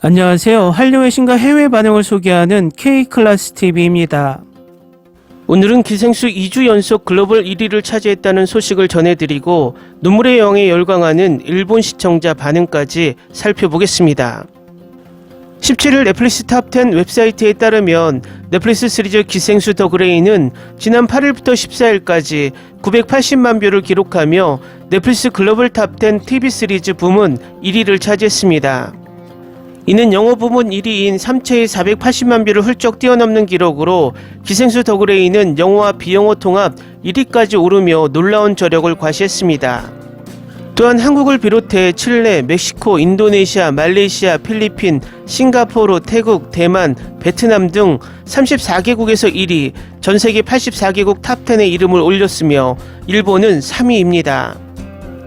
안녕하세요. 한류의 신과 해외 반응을 소개하는 K클래스TV입니다. 오늘은 기생수 2주 연속 글로벌 1위를 차지했다는 소식을 전해드리고 눈물의 여왕에 열광하는 일본 시청자 반응까지 살펴보겠습니다. 17일 넷플릭스 탑10 웹사이트에 따르면 넷플릭스 시리즈 기생수 더 그레이는 지난 8일부터 14일까지 980만 뷰를 기록하며 넷플릭스 글로벌 탑10 TV 시리즈 부문 1위를 차지했습니다. 이는 영어 부문 1위인 3채의 480만 뷰를 훌쩍 뛰어넘는 기록으로 기생수 더 그레이는 영어와 비영어 통합 1위까지 오르며 놀라운 저력을 과시했습니다. 또한 한국을 비롯해 칠레, 멕시코, 인도네시아, 말레이시아, 필리핀, 싱가포르, 태국, 대만, 베트남 등 34개국에서 1위, 전세계 84개국 탑10에 이름을 올렸으며 일본은 3위입니다.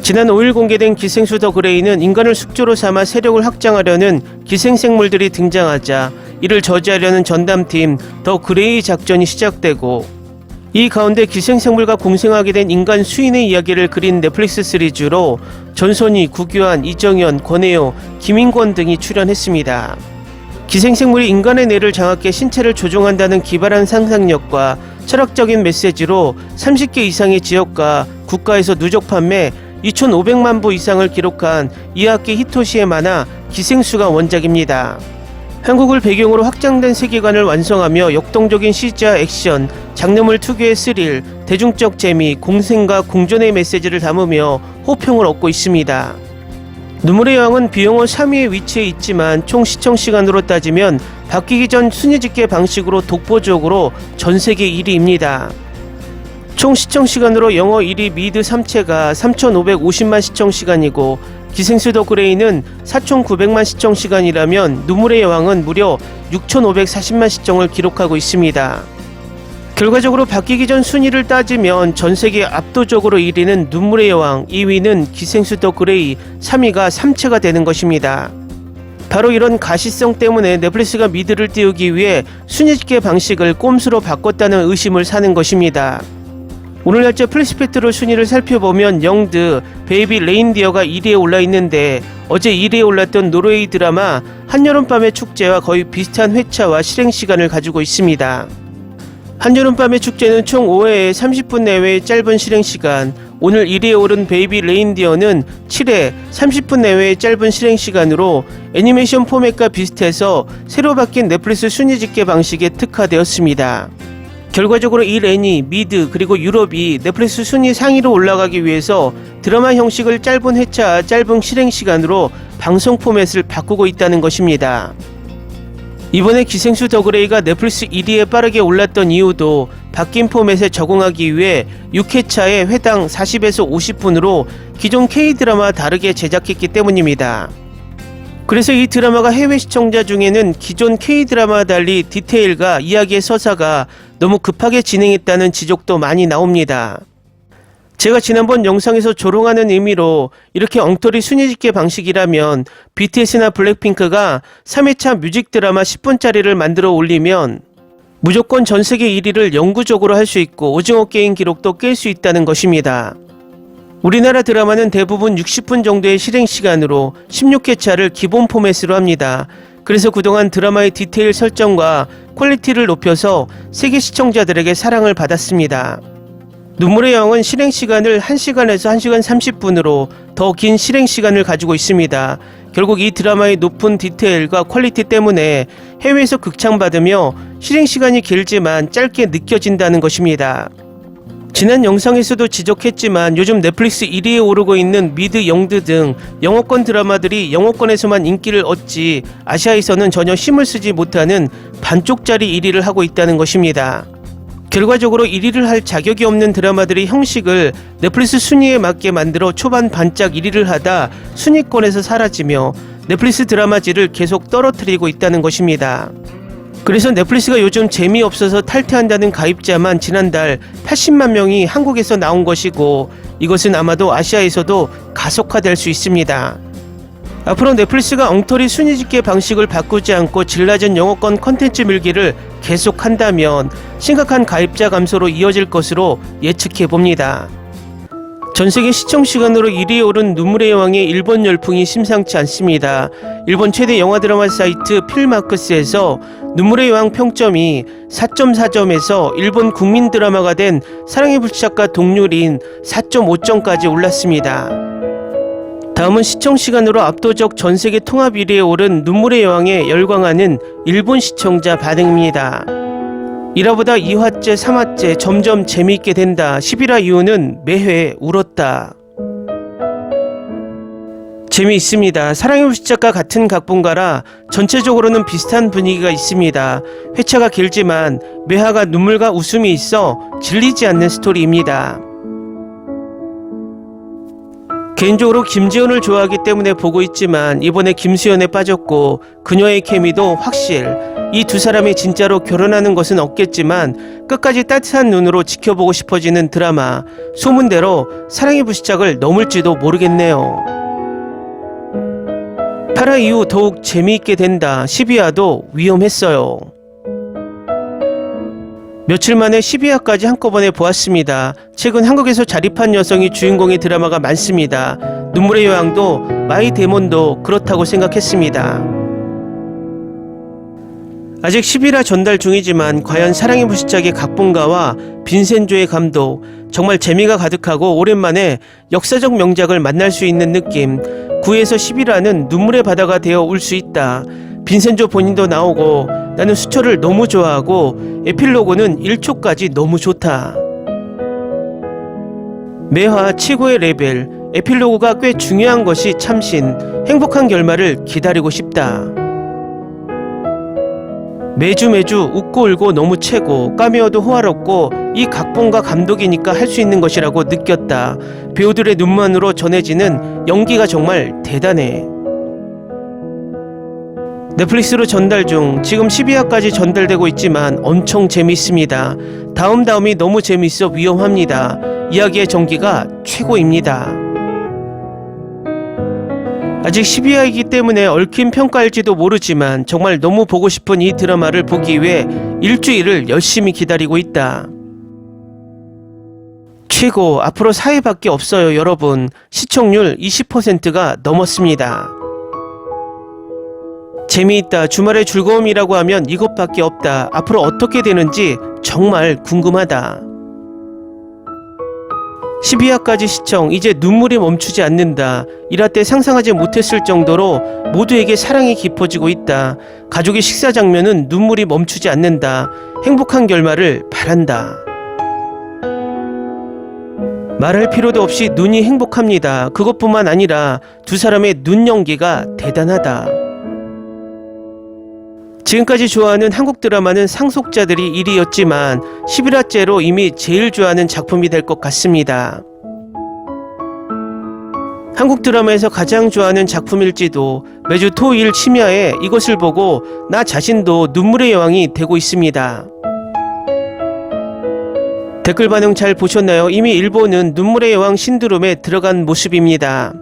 지난 5일 공개된 기생수 더 그레이는 인간을 숙주로 삼아 세력을 확장하려는 기생생물들이 등장하자 이를 저지하려는 전담팀 더 그레이 작전이 시작되고 이 가운데 기생생물과 공생하게 된 인간 수인의 이야기를 그린 넷플릭스 시리즈로 전소니, 구규환, 이정현, 권혜요, 김인권 등이 출연했습니다. 기생생물이 인간의 뇌를 장악해 신체를 조종한다는 기발한 상상력과 철학적인 메시지로 30개 이상의 지역과 국가에서 누적 판매 2,500만 부 이상을 기록한 이하키 히토시의 만화 기생수가 원작입니다. 한국을 배경으로 확장된 세계관을 완성하며 역동적인 CG와 액션, 장르물 특유의 스릴, 대중적 재미, 공생과 공존의 메시지를 담으며 호평을 얻고 있습니다. 눈물의 여왕은 비영어 3위에 위치해 있지만 총 시청 시간으로 따지면 바뀌기 전 순위 집계 방식으로 독보적으로 전세계 1위입니다. 총 시청 시간으로 영어 1위 미드 3채가 3,550만 시청 시간이고 기생수 더 그레이는 4,900만 시청 시간이라면 눈물의 여왕은 무려 6,540만 시청을 기록하고 있습니다. 결과적으로 바뀌기 전 순위를 따지면 전세계 압도적으로 1위는 눈물의 여왕, 2위는 기생수 더 그레이, 3위가 3채가 되는 것입니다. 바로 이런 가시성 때문에 넷플릭스가 미드를 띄우기 위해 순위 집계 방식을 꼼수로 바꿨다는 의심을 사는 것입니다. 오늘 날짜 플리스펙트로 순위를 살펴보면 영드, 베이비 레인디어가 1위에 올라있는데 어제 1위에 올랐던 노르웨이 드라마 한여름밤의 축제와 거의 비슷한 회차와 실행시간을 가지고 있습니다. 한여름밤의 축제는 총 5회에 30분 내외의 짧은 실행시간, 오늘 1위에 오른 베이비 레인디어는 7회 30분 내외의 짧은 실행시간으로 애니메이션 포맷과 비슷해서 새로 바뀐 넷플릭스 순위 집계 방식에 특화되었습니다. 결과적으로 이 애니, 미드, 그리고 유럽이 넷플릭스 순위 상위로 올라가기 위해서 드라마 형식을 짧은 회차, 짧은 실행시간으로 방송 포맷을 바꾸고 있다는 것입니다. 이번에 기생수 더 그레이가 넷플릭스 1위에 빠르게 올랐던 이유도 바뀐 포맷에 적응하기 위해 6회차에 회당 40에서 50분으로 기존 K드라마와 다르게 제작했기 때문입니다. 그래서 이 드라마가 해외 시청자 중에는 기존 K드라마와 달리 디테일과 이야기의 서사가 너무 급하게 진행했다는 지적도 많이 나옵니다. 제가 지난번 영상에서 조롱하는 의미로 이렇게 엉터리 순위 집계 방식이라면 BTS나 블랙핑크가 3회차 뮤직 드라마 10분짜리를 만들어 올리면 무조건 전세계 1위를 영구적으로 할 수 있고 오징어 게임 기록도 깰 수 있다는 것입니다. 우리나라 드라마는 대부분 60분 정도의 실행시간으로 16회차를 기본 포맷으로 합니다. 그래서 그동안 드라마의 디테일 설정과 퀄리티를 높여서 세계 시청자들에게 사랑을 받았습니다. 눈물의 여왕은 실행시간을 1시간에서 1시간 30분으로 더 긴 실행시간을 가지고 있습니다. 결국 이 드라마의 높은 디테일과 퀄리티 때문에 해외에서 극찬받으며 실행시간이 길지만 짧게 느껴진다는 것입니다. 지난 영상에서도 지적했지만 요즘 넷플릭스 1위에 오르고 있는 미드, 영드 등 영어권 드라마들이 영어권에서만 인기를 얻지 아시아에서는 전혀 힘을 쓰지 못하는 반쪽짜리 1위를 하고 있다는 것입니다. 결과적으로 1위를 할 자격이 없는 드라마들이 형식을 넷플릭스 순위에 맞게 만들어 초반 반짝 1위를 하다 순위권에서 사라지며 넷플릭스 드라마질을 계속 떨어뜨리고 있다는 것입니다. 그래서 넷플릭스가 요즘 재미없어서 탈퇴한다는 가입자만 지난달 80만 명이 한국에서 나온 것이고 이것은 아마도 아시아에서도 가속화될 수 있습니다. 앞으로 넷플릭스가 엉터리 순위 집계 방식을 바꾸지 않고 질 낮은 영어권 컨텐츠 밀기를 계속한다면 심각한 가입자 감소로 이어질 것으로 예측해봅니다. 전세계 시청 시간으로 1위에 오른 눈물의 여왕의 일본 열풍이 심상치 않습니다. 일본 최대 영화 드라마 사이트 필마크스에서 눈물의 여왕 평점이 4.4점에서 일본 국민 드라마가 된 사랑의 불시착과 동률인 4.5점까지 올랐습니다. 다음은 시청 시간으로 압도적 전세계 통합 1위에 오른 눈물의 여왕에 열광하는 일본 시청자 반응입니다. 1화보다 2화째, 3화째 점점 재미있게 된다. 11화 이후는 매회 울었다. 재미있습니다. 사랑의 불시착과 같은 각본가라 전체적으로는 비슷한 분위기가 있습니다. 회차가 길지만 매화가 눈물과 웃음이 있어 질리지 않는 스토리입니다. 개인적으로 김지연을 좋아하기 때문에 보고 있지만 이번에 김수현에 빠졌고 그녀의 케미도 확실. 이 두 사람이 진짜로 결혼하는 것은 없겠지만 끝까지 따뜻한 눈으로 지켜보고 싶어지는 드라마. 소문대로 사랑의 불시착을 넘을지도 모르겠네요. 8화 이후 더욱 재미있게 된다. 12화도 위험했어요. 며칠 만에 12화까지 한꺼번에 보았습니다. 최근 한국에서 자립한 여성이 주인공의 드라마가 많습니다. 눈물의 여왕도 마이 데몬도 그렇다고 생각했습니다. 아직 11화 전달 중이지만 과연 사랑의 불시착의 각본가와 빈센조의 감독, 정말 재미가 가득하고 오랜만에 역사적 명작을 만날 수 있는 느낌. 9에서 11화는 눈물의 바다가 되어 올 수 있다. 빈센조 본인도 나오고 나는 수초를 너무 좋아하고 에필로그는 1초까지 너무 좋다. 매화 최고의 레벨, 에필로그가 꽤 중요한 것이 참신, 행복한 결말을 기다리고 싶다. 매주 웃고 울고 너무 최고, 까메오도 호화롭고 이 각본가 감독이니까 할 수 있는 것이라고 느꼈다. 배우들의 눈만으로 전해지는 연기가 정말 대단해. 넷플릭스로 전달 중, 지금 12화까지 전달되고 있지만 엄청 재미있습니다. 다음이 너무 재미있어 위험합니다. 이야기의 전기가 최고입니다. 아직 12화이기 때문에 얽힌 평가일지도 모르지만 정말 너무 보고 싶은 이 드라마를 보기 위해 일주일을 열심히 기다리고 있다. 최고, 앞으로 4회밖에 없어요 여러분. 시청률 20%가 넘었습니다. 재미있다. 주말의 즐거움이라고 하면 이것밖에 없다. 앞으로 어떻게 되는지 정말 궁금하다. 12화까지 시청, 이제 눈물이 멈추지 않는다. 1화 때 상상하지 못했을 정도로 모두에게 사랑이 깊어지고 있다. 가족의 식사 장면은 눈물이 멈추지 않는다. 행복한 결말을 바란다. 말할 필요도 없이 눈이 행복합니다. 그것뿐만 아니라 두 사람의 눈 연기가 대단하다. 지금까지 좋아하는 한국 드라마는 상속자들이 1위였지만 11화째로 이미 제일 좋아하는 작품이 될 것 같습니다. 한국 드라마에서 가장 좋아하는 작품일지도. 매주 토일 심야에 이것을 보고 나 자신도 눈물의 여왕이 되고 있습니다. 댓글 반응 잘 보셨나요? 이미 일본은 눈물의 여왕 신드롬에 들어간 모습입니다.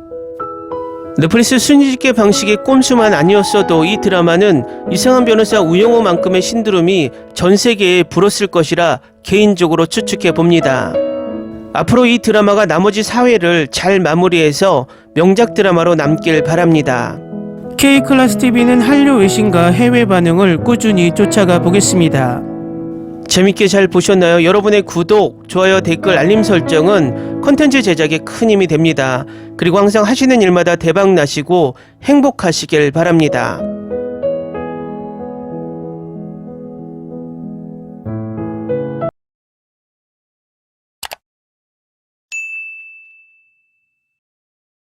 넷플릭스 순위집계 방식의 꼼수만 아니었어도 이 드라마는 이상한 변호사 우영우만큼의 신드롬이 전 세계에 불었을 것이라 개인적으로 추측해 봅니다. 앞으로 이 드라마가 나머지 4회를 잘 마무리해서 명작 드라마로 남길 바랍니다. K클래스TV는 한류 외신과 해외 반응을 꾸준히 쫓아가 보겠습니다. 재밌게 잘 보셨나요? 여러분의 구독, 좋아요, 댓글, 알림 설정은 컨텐츠 제작에 큰 힘이 됩니다. 그리고 항상 하시는 일마다 대박 나시고 행복하시길 바랍니다.